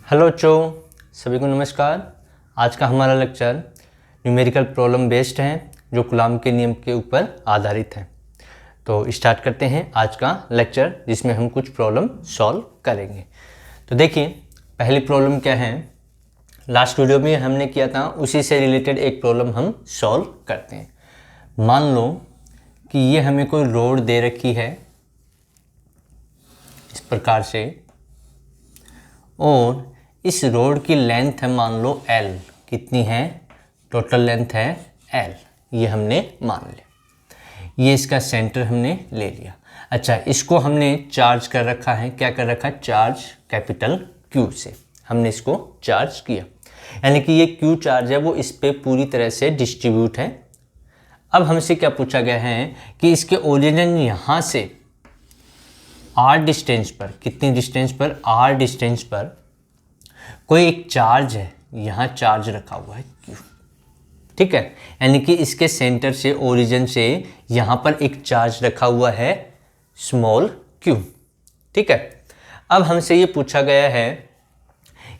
Hello बच्चों, सभी को नमस्कार। आज का हमारा लेक्चर न्यूमेरिकल प्रॉब्लम बेस्ड है जो कूलॉम के नियम के ऊपर आधारित है। तो स्टार्ट करते हैं आज का लेक्चर जिसमें हम कुछ प्रॉब्लम सॉल्व करेंगे। तो देखिए पहली प्रॉब्लम क्या है, लास्ट वीडियो में हमने किया था उसी से रिलेटेड एक प्रॉब्लम हम सॉल्व करते हैं। मान लो कि ये हमें कोई रोड दे रखी है इस प्रकार से, और इस रोड की लेंथ है मान लो L। कितनी है? टोटल लेंथ है L, ये हमने मान लिया। ये इसका सेंटर हमने ले लिया। अच्छा, इसको हमने चार्ज कर रखा है। क्या कर रखा है? चार्ज कैपिटल Q से हमने इसको चार्ज किया, यानी कि ये Q चार्ज है वो इस पे पूरी तरह से डिस्ट्रीब्यूट है। अब हमसे क्या पूछा गया है कि इसके ओरिजिन यहाँ से R डिस्टेंस पर, कितनी डिस्टेंस पर? R डिस्टेंस पर कोई एक चार्ज है, यहाँ चार्ज रखा हुआ है Q, ठीक है। यानी कि इसके सेंटर से, ओरिजिन से यहाँ पर एक चार्ज रखा हुआ है स्मॉल q, ठीक है। अब हमसे ये पूछा गया है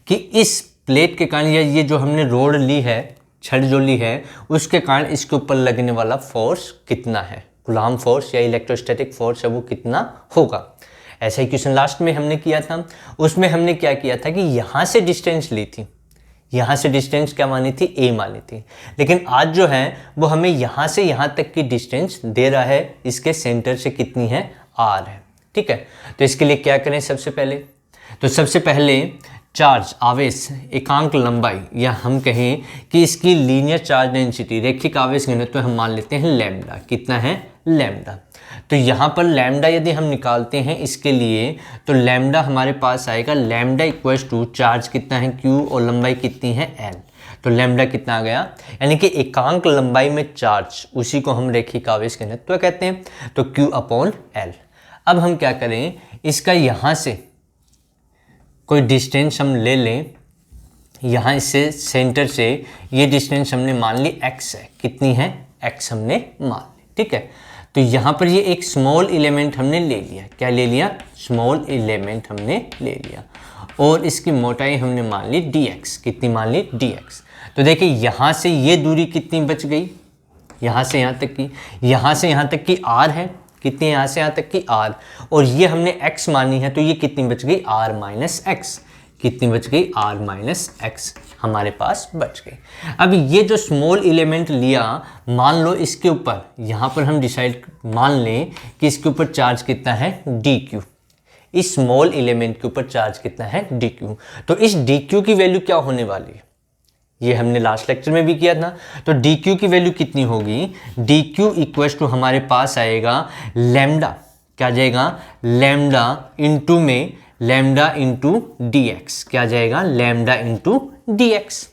कि इस प्लेट के कारण, या ये जो हमने रोड ली है, छड़ जो ली है, उसके कारण इसके ऊपर लगने वाला फोर्स कितना है, कूलॉम फोर्स या इलेक्ट्रोस्टैटिक फोर्स है वो कितना होगा। ऐसा ही क्वेश्चन लास्ट में हमने किया था। उसमें हमने क्या किया था कि यहाँ से डिस्टेंस ली थी, यहाँ से डिस्टेंस क्या मानी थी? a मानी थी। लेकिन आज जो है वो हमें यहाँ से यहाँ तक की डिस्टेंस दे रहा है, इसके सेंटर से कितनी है? r है, ठीक है। तो इसके लिए क्या करें? सबसे पहले चार्ज, आवेश, एकांक लंबाई, या हम कहें कि इसकी लीनियर चार्ज डेंसिटी, रैखिक आवेश घनत्व हम मान लेते हैं लैम्डा। कितना है? लैम्डा। तो यहाँ पर लैम्डा यदि हम निकालते हैं इसके लिए, तो लैम्डा हमारे पास आएगा, लैम्डा इक्वल्स टू चार्ज कितना है Q और लंबाई कितनी है L। तो लैम्डा कितना आ गया? यानी कि एकांक लंबाई में चार्ज, उसी को हम रैखिक आवेश घनत्व कहते हैं। तो Q अपॉन L। अब हम क्या करें, इसका यहाँ से कोई डिस्टेंस हम ले लें, यहाँ इससे सेंटर से ये डिस्टेंस हमने मान ली x है। कितनी है? x हमने मान ली, ठीक है। तो यहाँ पर ये एक स्मॉल एलिमेंट हमने ले लिया। क्या ले लिया? स्मॉल एलिमेंट हमने ले लिया, और इसकी मोटाई हमने मान ली dx। कितनी मान ली? dx। तो देखिए यहाँ से ये दूरी कितनी बच गई? यहाँ से यहाँ तक की, यहाँ से यहाँ तक की r है। कितनी? यहाँ से यहाँ तक की r, और ये हमने x मानी है, तो ये कितनी बच गई? r minus x. कितनी बच गई? r माइनस एक्स हमारे पास बच गई। अब ये जो स्मॉल एलिमेंट लिया, मान लो इसके ऊपर, यहाँ पर हम डिसाइड मान लें कि इसके ऊपर चार्ज कितना है? dq। इस स्मॉल एलिमेंट के ऊपर चार्ज कितना है? dq। तो इस dq की वैल्यू क्या होने वाली है? ये हमने लास्ट लेक्चर में भी किया था। तो dq की वैल्यू कितनी होगी? dq इक्वल्स टू हमारे पास आएगा लैम्डा। क्या जाएगा? लैम्डा इंटू में लैम्डा इंटू dx। क्या जाएगा? लैम्डा इंटू dx,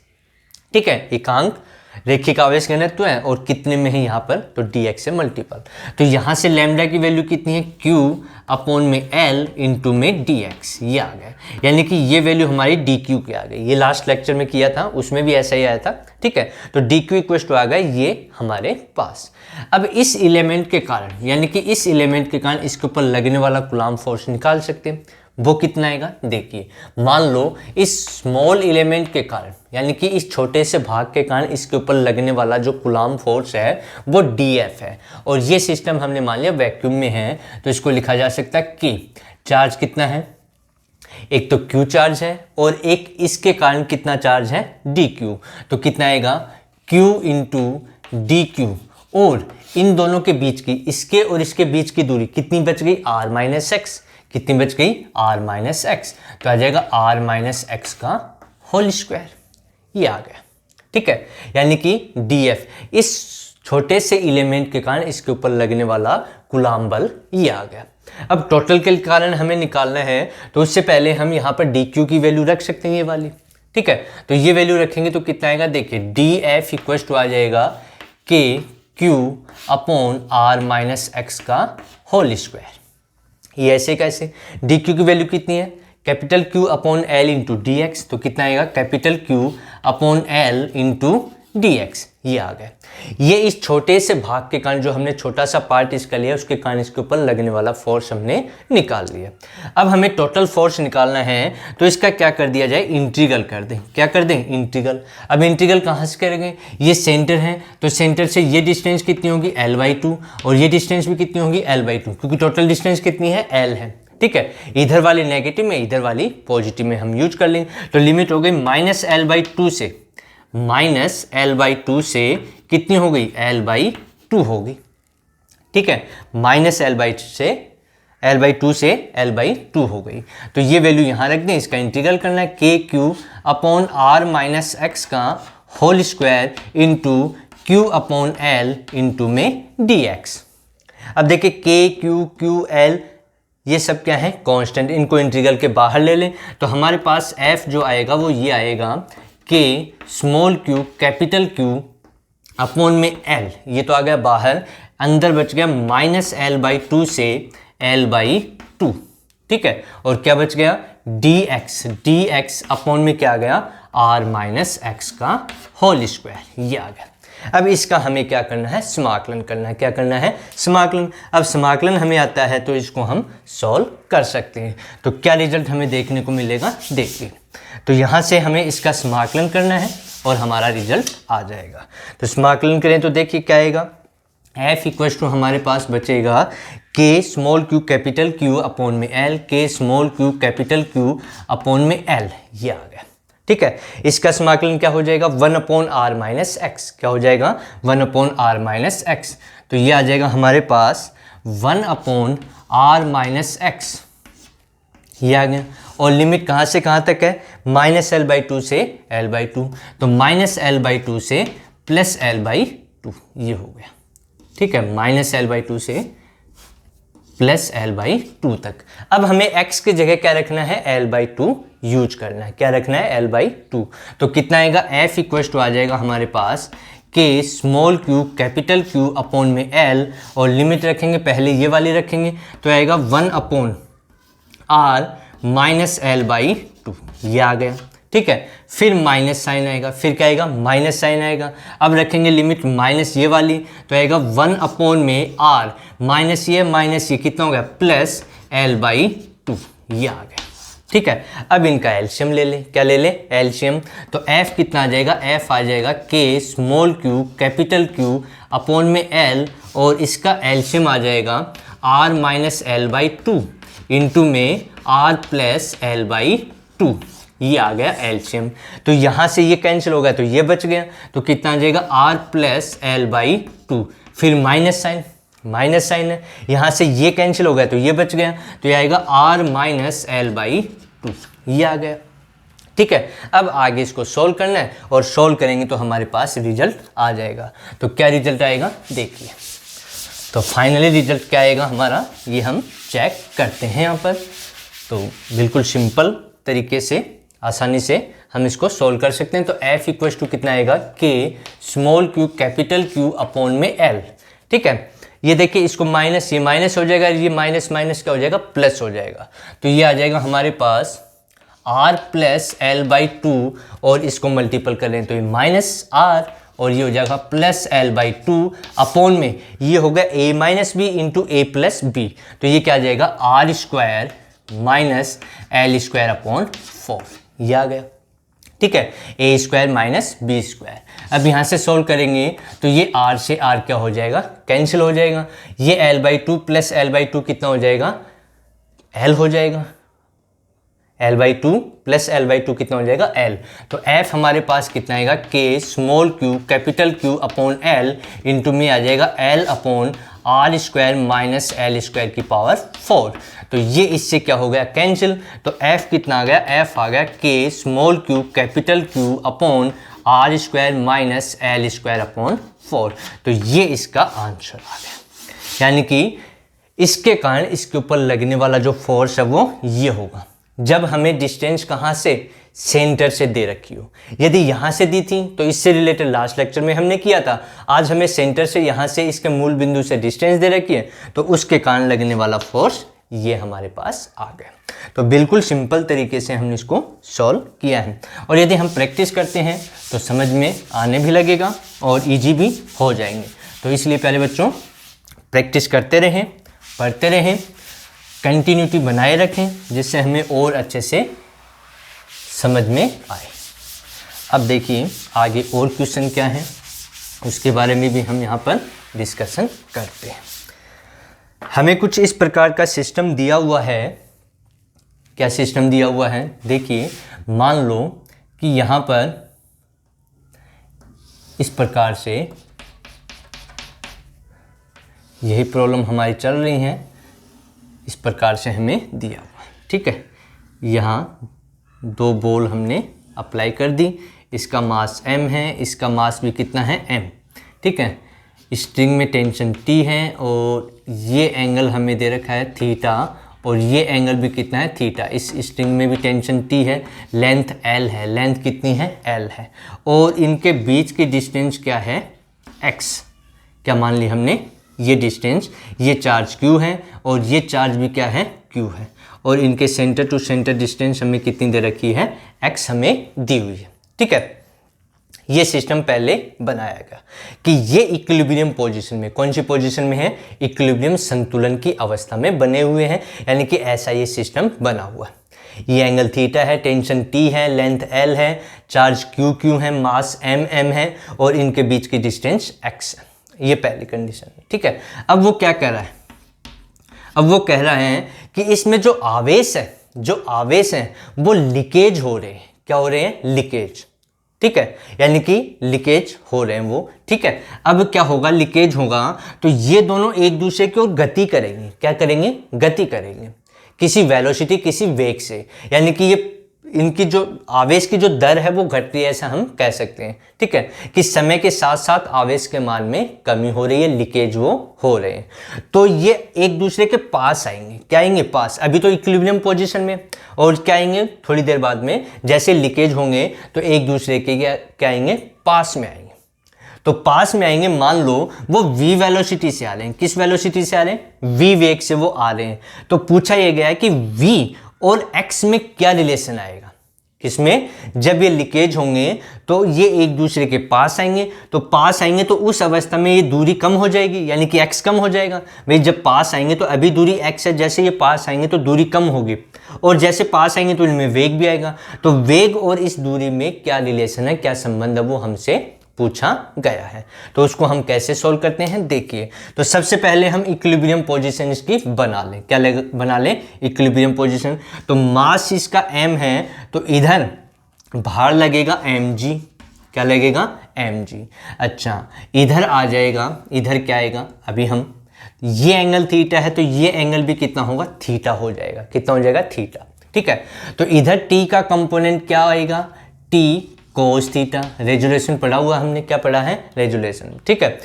ठीक है। एकांक रैखिक आवेश घनत्व है और कितने में है यहाँ पर? तो dx से मल्टीपल। तो यहाँ से लैम्डा की वैल्यू कितनी है? q अपॉन में l इंटू में dx, ये आ गया। यानी कि ये वैल्यू हमारी dq की आ गई। ये लास्ट लेक्चर में किया था, उसमें भी ऐसा ही आया था, ठीक है। तो dq इक्वल टू आ गया ये हमारे पास। अब इस एलिमेंट के कारण, यानी कि इस एलिमेंट के कारण इसके ऊपर लगने वाला कूलॉम फोर्स निकाल सकते हैं। वो कितना आएगा? देखिए, मान लो इस स्मॉल एलिमेंट के कारण, यानी कि इस छोटे से भाग के कारण इसके ऊपर लगने वाला जो कूलॉम फोर्स है वो dF है, और ये सिस्टम हमने मान लिया वैक्यूम में है। तो इसको लिखा जा सकता है कि चार्ज कितना है? एक तो Q चार्ज है और एक इसके कारण कितना चार्ज है? dQ। तो कितना आएगा? Q इंटू dQ, और इन दोनों के बीच की, इसके और इसके बीच की दूरी कितनी बच गई? r minus x. कितनी बच गई? r minus x. तो आ जाएगा r माइनस एक्स का होल स्क्वायर, ये आ गया, ठीक है। यानी कि dF, इस छोटे से एलिमेंट के कारण इसके ऊपर लगने वाला कूलॉम बल ये आ गया। अब टोटल के कारण हमें निकालना है, तो उससे पहले हम यहाँ पर dq की वैल्यू रख सकते हैं, ये वाली, ठीक है। तो ये वैल्यू रखेंगे तो कितना आएगा? देखिए dF इक्वल टू आ जाएगा kq upon r minus x का होल स्क्वायर। ये ऐसे कैसे? dq की वैल्यू कितनी है? Capital Q upon L into dx। तो कितना आएगा? Capital Q upon L into dx, ये आ गया। ये इस छोटे से भाग के कारण, जो हमने छोटा सा पार्ट इसका लिया, उसके कारण इसके ऊपर लगने वाला फोर्स हमने निकाल लिया। अब हमें टोटल फोर्स निकालना है, तो इसका क्या कर दिया जाए, इंटीग्रल कर दें। क्या कर दें, इंटीग्रल। अब इंटीग्रल कहाँ से करेंगे, ये सेंटर है तो सेंटर से ये डिस्टेंस कितनी होगी, l/2, और ये डिस्टेंस भी कितनी होगी, l/2, क्योंकि टोटल डिस्टेंस कितनी है, l है। ठीक है, इधर वाली नेगेटिव में, इधर वाली पॉजिटिव में हम यूज कर लेंगे। तो लिमिट हो गई -l/2 से, -l/2 से कितनी हो गई, l/2 होगी। ठीक है, -l/2 से l/2 हो गई। तो ये वैल्यू यहाँ रख दें, इसका इंटीग्रल करना है, KQ/R-X का whole square into Q/L into में dx। अब देखिए KQ/QL ये सब क्या है, कांस्टेंट, इनको इंटीग्रल के बाहर ले लें तो हमारे पास f जो आएगा वो ये आएगा K small q capital Q upon में L, ये तो आ गया बाहर, अंदर बच गया -l/2 से l/2। ठीक है, और क्या बच गया, dx अपॉन में क्या आ गया, r-x का होल स्क्वायर, ये आ गया। अब इसका हमें क्या करना है, समाकलन करना है। क्या करना है, समाकलन। अब समाकलन हमें आता है तो इसको हम सॉल्व कर सकते हैं। तो क्या रिजल्ट हमें देखने को मिलेगा, देखिए। तो यहाँ से हमें इसका समाकलन करना है और हमारा रिजल्ट आ जाएगा। तो समाकलन करें तो देखिए क्या आएगा, f इक्वल्स टू हमारे पास बचेगा K small q capital Q upon में L, K small q capital Q upon में L, ये आ गया। ठीक है, इसका समाकलन क्या हो जाएगा, 1/r-x, क्या हो जाएगा, 1/r-x। तो ये आ जाएगा हमारे पास 1/r-x, ये आ गया। और लिमिट कहाँ से कहाँ तक है, -l/2 से l/2, तो -l/2 से +l/2, ये हो गया। ठीक है, -l/2 से +l/2 तक। अब हमें x की जगह क्या रखना है, l/2 यूज करना है। क्या रखना है, l/2। तो कितना आएगा, f इक्वल्स टू आ जाएगा हमारे पास K small q capital Q upon में L, और लिमिट रखेंगे, पहले ये वाली रखेंगे तो आएगा 1/r-l/2, ये आ गया। ठीक है, फिर माइनस साइन आएगा, फिर क्या आएगा, माइनस साइन आएगा। अब रखेंगे लिमिट माइनस ये वाली तो आएगा 1/r, माइनस ये कितना हो गया, +l/2, ये आ गया। ठीक है, अब इनका एलसीएम ले लें। क्या ले लें, एलसीएम। तो f कितना आ जाएगा, f आ जाएगा K small q capital Q upon में L, और इसका एलसीएम आ जाएगा r-l/2 इंटू में r+l/2, ये आ गया एलसीएम। तो यहाँ से ये कैंसिल हो गया तो ये बच गया, तो कितना आ जाएगा, r+l/2, फिर माइनस साइन है, यहाँ से ये कैंसिल हो गया तो ये बच गया, तो ये आएगा r-l/2, ये आ गया। ठीक है, अब आगे इसको सोल्व करना है, और सोल्व करेंगे तो हमारे पास रिजल्ट आ जाएगा। तो क्या रिजल्ट आएगा, देखिए। तो फाइनली रिजल्ट क्या आएगा हमारा, ये हम चेक करते हैं यहाँ पर। तो बिल्कुल सिंपल तरीके से, आसानी से हम इसको सोल्व कर सकते हैं। तो f इक्वल्स टू कितना आएगा, K small q capital Q upon में L। ठीक है, ये देखिए, इसको माइनस, ये माइनस हो जाएगा, ये माइनस क्या हो जाएगा, प्लस हो जाएगा। तो ये आ जाएगा हमारे पास r+l/2, और इसको मल्टीपल कर लें तो ये -r, और ये हो जाएगा +l/2 अपॉन में ये हो गया a-b इंटू a+b। तो ये क्या आ जाएगा, r² -l² अपॉन 4, ये आ गया। ठीक है, a² -b²। अब यहाँ से सोल्व करेंगे तो ये r से r क्या हो जाएगा, कैंसिल हो जाएगा। ये l/2 + l/2 कितना हो जाएगा, l हो जाएगा। l/2 + l/2 कितना हो जाएगा, l। तो f हमारे पास कितना आएगा, K small q capital Q upon L into में आ जाएगा l अपॉन r² -l² की पावर 4। तो ये इससे क्या हो गया, कैंसिल। तो f कितना आ गया, f आ गया K small q capital Q upon r² -l² upon 4। तो ये इसका आंसर आ गया। यानी कि इसके कारण इसके ऊपर लगने वाला जो फोर्स है वो ये होगा, जब हमें डिस्टेंस कहाँ से, सेंटर से दे रखी हो। यदि यहाँ से दी थी तो इससे रिलेटेड लास्ट लेक्चर में हमने किया था। आज हमें सेंटर से, यहाँ से इसके मूल बिंदु से डिस्टेंस दे रखी है, तो उसके कारण लगने वाला फोर्स ये हमारे पास आ गया। तो बिल्कुल सिंपल तरीके से हमने इसको सॉल्व किया है, और यदि हम प्रैक्टिस करते हैं तो समझ में आने भी लगेगा और इजी भी हो जाएंगे। तो इसलिए प्यारे बच्चों प्रैक्टिस करते रहें, पढ़ते रहें, कंटिन्यूटी बनाए रखें, जिससे हमें और अच्छे से समझ में आए। अब देखिए आगे और क्वेश्चन क्या है, उसके बारे में भी हम यहाँ पर डिस्कशन करते हैं। हमें कुछ इस प्रकार का सिस्टम दिया हुआ है। क्या सिस्टम दिया हुआ है? देखिए, मान लो कि यहाँ पर इस प्रकार से यही प्रॉब्लम हमारी चल रही है, इस प्रकार से हमें दिया हुआ है। ठीक है, यहाँ 2 बॉल हमने अप्लाई कर दी, इसका मास m है, इसका मास भी कितना है m। ठीक है, स्ट्रिंग में टेंशन T है और ये एंगल हमें दे रखा है थीटा, और ये एंगल भी कितना है थीटा। इस स्ट्रिंग में भी टेंशन T है, लेंथ L है, लेंथ कितनी है L है, और इनके बीच की डिस्टेंस क्या है x। क्या मान ली हमने? ये डिस्टेंस, ये चार्ज Q है और ये चार्ज भी क्या है Q है, और इनके सेंटर टू सेंटर डिस्टेंस हमें कितनी दे रखी है x हमें दी हुई है। ठीक है, ये सिस्टम पहले बनाया गया कि ये इक्विलिब्रियम पोजीशन में, कौन सी पोजीशन में है? इक्विलिब्रियम, संतुलन की अवस्था में बने हुए हैं, यानी कि ऐसा ये सिस्टम बना हुआ है। ये एंगल थीटा है, टेंशन T है, लेंथ L है, चार्ज Q है, मास M है, और इनके बीच की डिस्टेंस x है। ये पहली कंडीशन है। ठीक है, अब वो क्या कह रहा है? अब वो कह रहा है कि इसमें जो आवेश है वो लीकेज हो रहे हैं। क्या हो रहे हैं? लीकेज। ठीक है, यानी कि लीकेज हो रहे हैं वो। ठीक है, अब क्या होगा? लीकेज होगा तो ये दोनों एक दूसरे की ओर गति करेंगे। क्या करेंगे? गति करेंगे, किसी वेलोसिटी, किसी वेग से, यानी कि ये इनकी जो आवेश की जो दर है वो घट रही है, ऐसा हम कह सकते हैं। ठीक है, कि समय के साथ साथ आवेश के मान में कमी हो रही है, लीकेज वो हो रहे हैं। तो ये एक दूसरे के पास आएंगे। क्या आएंगे? पास। अभी तो इक्विलिब्रियम पोजीशन में, और क्या आएंगे? थोड़ी देर बाद में जैसे लीकेज होंगे तो एक दूसरे के क्या आएंगे? पास में आएंगे। तो पास में आएंगे, मान लो वो v वेलोसिटी से आ रहे हैं। किस वेलोसिटी से आ रहे हैं? v वेग से वो आ रहे हैं। तो पूछा यह गया है कि v और x में क्या रिलेशन आएगा? किसमें? जब ये लीकेज होंगे तो ये एक दूसरे के पास आएंगे, तो पास आएंगे तो उस अवस्था में ये दूरी कम हो जाएगी, यानी कि x कम हो जाएगा। भाई जब पास आएंगे तो अभी दूरी x है, जैसे ये पास आएंगे तो दूरी कम होगी, और जैसे पास आएंगे तो इनमें वेग भी आएगा। तो वेग और इस दूरी में क्या रिलेशन है, क्या संबंध है, वो हमसे पूछा गया है। तो उसको हम कैसे सॉल्व करते हैं? देखिए, तो सबसे पहले हम इक्विलिब्रियम पोजीशन इसकी बना लें। क्या बना लें? Equilibrium position. तो मास इसका m है, तो इधर भार लगेगा mg। क्या लगेगा? mg। अच्छा, इधर आ जाएगा, इधर क्या आएगा? अभी हम ये एंगल थीटा है तो ये एंगल भी कितना होगा? थीटा हो जाएगा। कितना हो जाएगा? थीटा। ठीक है, तो इधर t का कंपोनेंट क्या आएगा? t cos theta. रेजुलेशन पढ़ा हुआ हमने, क्या पढ़ा है? रेजुलेशन। ठीक है,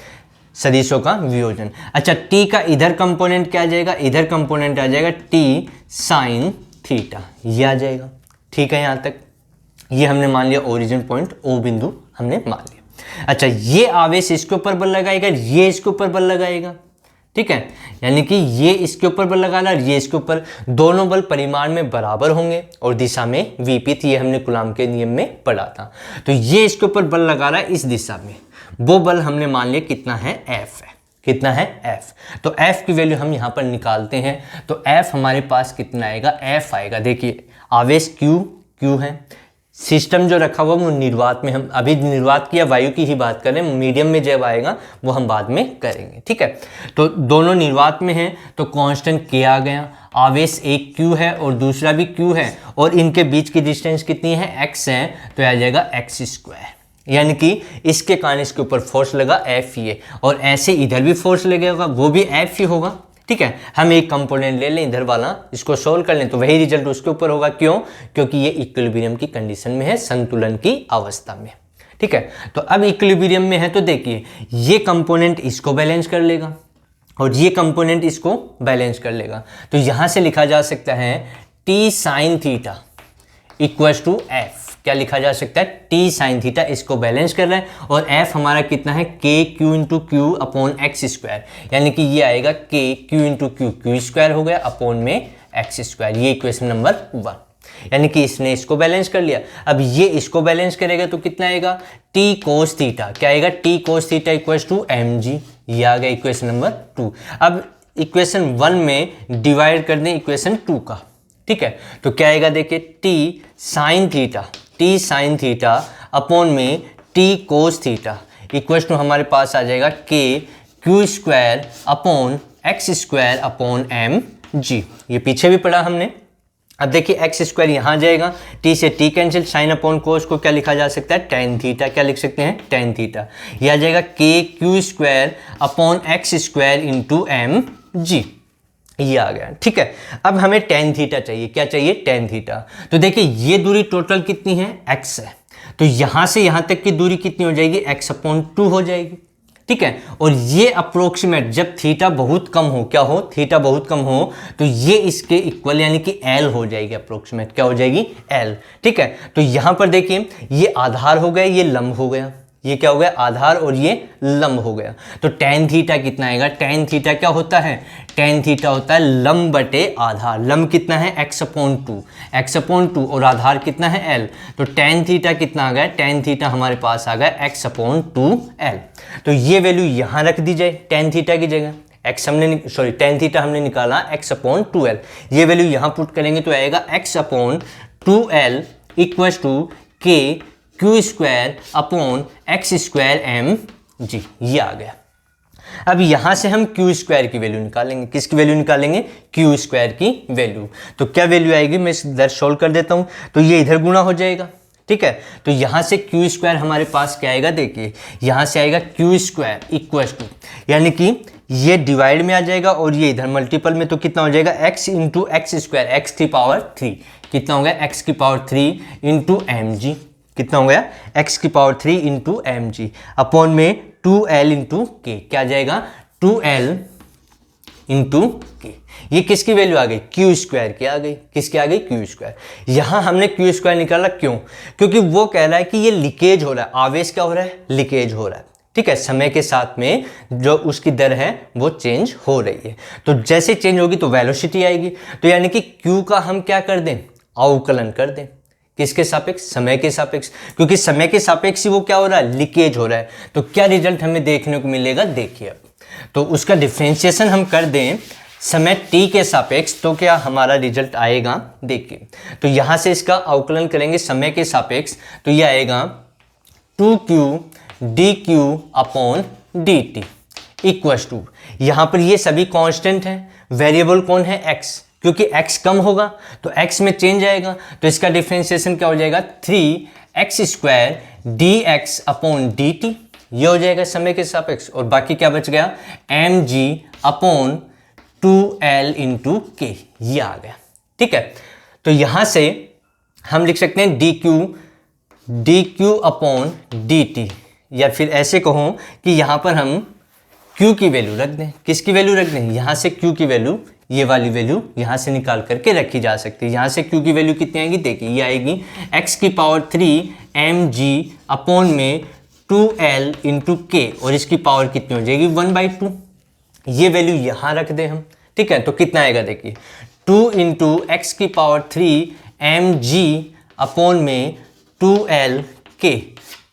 सदिशों का वियोजन। अच्छा, t का इधर कंपोनेंट क्या आ जाएगा? इधर कंपोनेंट आ जाएगा t साइन थीटा। ये आ जाएगा। ठीक है, यहाँ तक ये हमने मान लिया ओरिजिन पॉइंट, ओ बिंदु हमने मान लिया। अच्छा, ये आवेश इसके ऊपर बल लगाएगा, ये इसके ऊपर बल लगाएगा। ठीक है, यानी कि ये इसके ऊपर बल लगा रहा है, ये इसके ऊपर, दोनों बल परिमाण में बराबर होंगे और दिशा में विपरीत। ये हमने कूलॉम के नियम में पढ़ा था। तो ये इसके ऊपर बल लगा रहा है इस दिशा में, वो बल हमने मान लिया कितना है? F है। कितना है? F। तो F की वैल्यू हम यहाँ पर निकालते हैं, तो F हमारे पास कितना आएगा? F आएगा। देखिए, आवेश Q है, सिस्टम जो रखा हुआ वो निर्वात में, हम अभी निर्वात की या वायु की ही बात करें, मीडियम में जब आएगा वो हम बाद में करेंगे। ठीक है, तो दोनों निर्वात में हैं तो कांस्टेंट K आ गया। आवेश एक Q है और दूसरा भी Q है, और इनके बीच की डिस्टेंस कितनी है? x है, तो आ जाएगा x²। यानी कि इसके कारण इसके ऊपर फोर्स लगा F ये, और ऐसे इधर भी फोर्स लगेगा, वो भी F ही होगा। ठीक है, हम एक कंपोनेंट ले लें इधर वाला, इसको सोल्व कर लें तो वही रिजल्ट उसके ऊपर होगा। क्यों? क्योंकि ये इक्विलिब्रियम की कंडीशन में है, संतुलन की अवस्था में। ठीक है, तो अब इक्विलिब्रियम में है तो देखिए, ये कंपोनेंट इसको बैलेंस कर लेगा और ये कंपोनेंट इसको बैलेंस कर लेगा। तो यहां से लिखा जा सकता है t sine theta equals to F। क्या लिखा जा सकता है, t साइन थीटा, इसको बैलेंस कर रहा है। और f हमारा कितना है, k q into Q upon x square, यानी कि ये आएगा k q into Q, Q square हो गया अपॉन में एक्स स्क्वायर। ये इक्वेशन नंबर 1, यानी कि इसने इसको बैलेंस कर लिया। अब ये इसको बैलेंस करेगा तो कितना आएगा, t कोस थीटा, क्या आएगा, t cos theta equal to mg। ये आ गया इक्वेशन नंबर 2। अब इक्वेशन 1 में डिवाइड कर दें इक्वेशन 2 का, ठीक है। तो क्या आएगा, देखिए t साइन थीटा अपॉन में t cos theta equal to हमारे पास आ जाएगा k q square upon x square upon m g. ये पीछे भी पढ़ा हमने। अब देखिए एक्स स्क्वायर यहाँ जाएगा, t से t कैंसिल, साइन अपॉन कोस को क्या लिखा जा सकता है, टेन थीटा, क्या लिख सकते हैं, टेन थीटा। यह आ जाएगा k q square upon x square into m g. ये आ गया, ठीक है। अब हमें टेन थीटा चाहिए, क्या चाहिए, टेन थीटा। तो देखिए ये दूरी टोटल कितनी है, x है, तो यहाँ से यहाँ तक की दूरी कितनी हो जाएगी, x अपॉन 2 हो जाएगी, ठीक है। और ये अप्रोक्सीमेट जब थीटा बहुत कम हो, क्या हो, थीटा बहुत कम हो, तो ये इसके इक्वल यानी कि L हो जाएगी, अप्रोक्सीमेट क्या हो जाएगी, L, ठीक है। तो यहाँ पर देखिए ये आधार हो गया, ये लंब हो गया, ये क्या हो गया, आधार, और ये लंब हो गया। तो टेन थीटा कितना आएगा, टेन थीटा क्या होता है, टेन थीटा होता है लंब बटे आधार। लंब कितना है, x अपॉन 2, x अपॉन 2, और आधार कितना है, L। तो टेन थीटा कितना आ गया, टेन थीटा हमारे पास आ गया x अपॉन 2L। तो ये वैल्यू यहाँ रख दी जाए टेन थीटा की जगह, x हमने सॉरी टेन थीटा हमने निकाला x अपॉन 2L, ये वैल्यू यहाँ पुट करेंगे तो आएगा x upon 2L equal to k q square upon x square m g. ये आ गया। अब यहाँ से हम क्यू स्क्वायर की वैल्यू निकालेंगे, किसकी वैल्यू निकालेंगे, क्यू स्क्वायर की वैल्यू। तो क्या वैल्यू आएगी, मैं इधर सोल्व कर देता हूँ, तो ये इधर गुणा हो जाएगा, ठीक है। तो यहाँ से क्यू स्क्वायर हमारे पास क्या आएगा, देखिए यहाँ से आएगा क्यू स्क्वायर इक्वल टू, यानी कि ये डिवाइड में आ जाएगा और ये इधर मल्टीपल में, तो कितना हो जाएगा, x into x square, x की पावर 3, कितना हो गया, x की पावर 3 इंटू एम जी, कितना हो गया, x की power 3 into m g upon में 2L इंटू के, क्या आ जाएगा, 2L इंटू के। ये किसकी वैल्यू आ गई, क्यू स्क्वायर की आ गई, किसकी आ गई, क्यू स्क्वायर। यहाँ हमने क्यू स्क्वायर निकाला, क्यों, क्योंकि वो कह रहा है कि ये लीकेज हो रहा है, आवेश क्या हो रहा है, लीकेज हो रहा है, ठीक है। समय के साथ में जो उसकी दर है वो चेंज हो रही है, तो जैसे चेंज होगी तो वेलोसिटी आएगी। तो यानी कि क्यू का हम क्या कर दें, अवकलन कर दें, किसके सापेक्ष, समय के सापेक्ष, क्योंकि समय के सापेक्ष ही वो क्या हो रहा है, लीकेज हो रहा है। तो क्या रिजल्ट हमें देखने को मिलेगा, देखिए अब तो उसका डिफरेंशिएशन हम कर दें समय t के सापेक्ष, तो क्या हमारा रिजल्ट आएगा, देखिए। तो यहाँ से इसका अवकलन करेंगे समय के सापेक्ष, तो ये आएगा 2q dq upon dt equal to, यहाँ पर ये सभी कांस्टेंट हैं, वेरिएबल कौन है, x, क्योंकि x कम होगा तो x में चेंज आएगा, तो इसका डिफरेंशिएशन क्या हो जाएगा, 3x square dx upon dt, ये हो जाएगा समय के सापेक्ष। और बाकी क्या बच गया, mg अपॉन 2L इंटू के, ये आ गया, ठीक है। तो यहाँ से हम लिख सकते हैं dq अपॉन dt, या फिर ऐसे कहो कि यहाँ पर हम q की वैल्यू रख दें, किसकी वैल्यू रख दें, यहाँ से q की वैल्यू, ये वाली वैल्यू यहाँ से निकाल करके रखी जा सकती है। यहाँ से q की वैल्यू कितनी आएगी, देखिए ये आएगी x की पावर 3 mg अपॉन में 2L इंटू के, और इसकी पावर कितनी हो जाएगी, 1/2। ये वैल्यू यहाँ रख दें हम, ठीक है। तो कितना आएगा, देखिए 2 इंटू एक्स की पावर 3 mg अपॉन में 2L के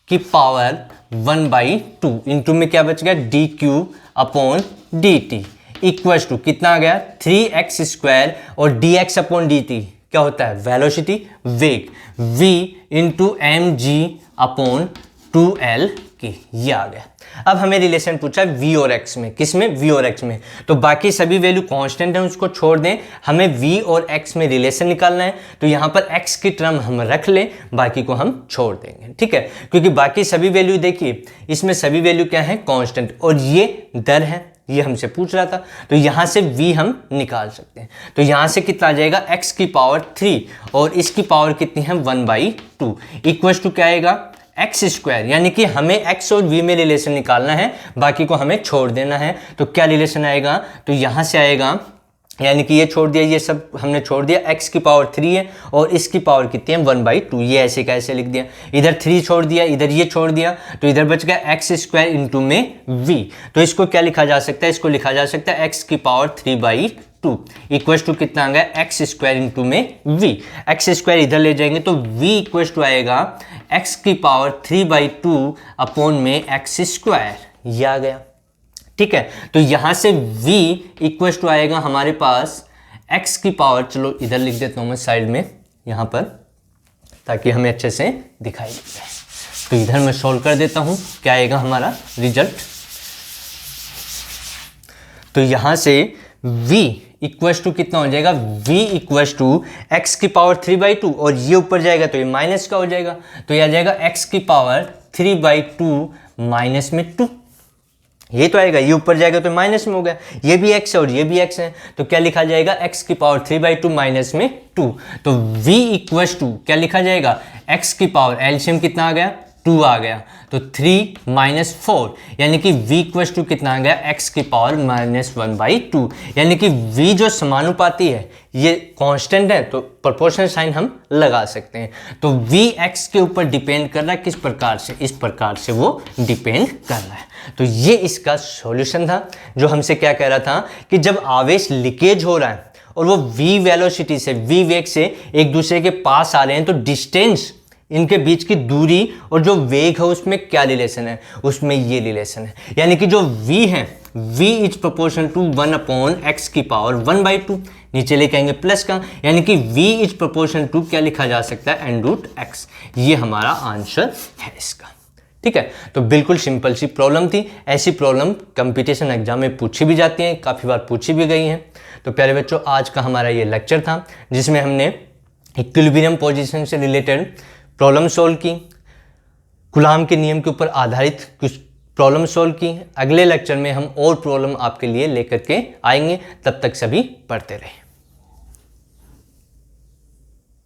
की पावर 1/2 इंटू में क्या बच गया, dq upon dt equal to कितना आ गया, 3x स्क्वायर, और dx अपॉन dt क्या होता है, वेलोसिटी, वेग, v into m g upon 2L के, ये आ गया। अब हमें रिलेशन पूछा v और x में, किस में, v और x में। तो बाकी सभी वैल्यू कांस्टेंट है, उसको छोड़ दें, हमें v और x में रिलेशन निकालना है। तो यहाँ पर x की टर्म हम रख लें, बाकी को हम छोड़ देंगे, ठीक है। क्योंकि बाकी सभी वैल्यू देखिए, इसमें सभी वैल्यू क्या है, कांस्टेंट, और ये दर है, ये हमसे पूछ रहा था। तो यहाँ से v हम निकाल सकते हैं। तो यहाँ से कितना आ जाएगा, x की पावर 3 और इसकी पावर कितनी है, 1/2 इक्वल टू क्या आएगा, एक्स स्क्वायर, यानी कि हमें x और v में रिलेशन निकालना है, बाकी को हमें छोड़ देना है। तो क्या रिलेशन आएगा, तो यहाँ से आएगा यानी कि ये छोड़ दिया, ये सब हमने छोड़ दिया, x की पावर 3 है और इसकी पावर कितनी है 1/2, ये ऐसे कैसे लिख दिया, इधर 3 छोड़ दिया, इधर ये छोड़ दिया, तो इधर बच गया एक्स स्क्वायर इंटू में v। तो इसको क्या लिखा जा सकता है, इसको लिखा जा सकता है x की पावर 3/2 इक्वल टू कितना आ गया एक्स स्क्वायर इंटू में v। एक्स स्क्वायर इधर ले जाएंगे तो v इक्वल टू आएगा x की पावर 3/2 अपॉन में एक्स स्क्वायर, ये आ गया। ठीक है, तो यहां से v इक्वल टू आएगा हमारे पास x की पावर, चलो इधर लिख देता हूं मैं साइड में यहां पर, ताकि हमें अच्छे से दिखाई दे। तो इधर मैं सॉल्व कर देता हूं, क्या आएगा हमारा रिजल्ट। तो यहां से v इक्वल टू कितना हो जाएगा, v इक्वल टू x की पावर 3/2 और ये ऊपर जाएगा तो ये माइनस का हो जाएगा, तो ये आ जाएगा x की पावर 3/2 माइनस में 2, ये तो आएगा, ये ऊपर जाएगा तो माइनस में हो गया, ये भी x है और ये भी x है, तो क्या लिखा जाएगा x की पावर 3/2 माइनस में 2। तो v इक्वल टू क्या लिखा जाएगा, x की पावर एलसीएम कितना आ गया 2 आ गया, तो 3 माइनस 4, यानी कि v इक्वल टू कितना आ गया x की पावर -1/2, यानी कि v जो समानुपाती है ये कांस्टेंट है तो प्रोपोर्शनल साइन हम लगा सकते हैं। तो v x के ऊपर डिपेंड कर रहा है, किस प्रकार से, इस प्रकार से वो डिपेंड कर रहा है। तो ये इसका सॉल्यूशन था, जो हमसे क्या कह रहा था कि जब आवेश लीकेज हो रहा है और वो v वेलोसिटी से, v वेग से एक दूसरे के पास आ रहे हैं, तो डिस्टेंस, इनके बीच की दूरी और जो वेग है उसमें क्या रिलेशन है, उसमें ये रिलेशन है, यानी कि जो v है v is proportional to 1/x की पावर 1/2, नीचे लेके आएंगे प्लस का, यानी कि v इज प्रोपोर्शनल टू क्या लिखा जा सकता है n√x, ये हमारा आंसर है इसका। ठीक है, तो बिल्कुल सिंपल सी प्रॉब्लम थी। ऐसी प्रॉब्लम कंपटीशन एग्जाम में पूछी भी जाती हैं, काफ़ी बार पूछी भी गई हैं। तो प्यारे बच्चों, आज का हमारा ये लेक्चर था जिसमें हमने इक्विलिब्रियम पोजीशन से रिलेटेड प्रॉब्लम सॉल्व की, कूलॉम के नियम के ऊपर आधारित कुछ प्रॉब्लम सॉल्व की। अगले लेक्चर में हम और प्रॉब्लम आपके लिए लेकर के आएंगे, तब तक सभी पढ़ते रहें।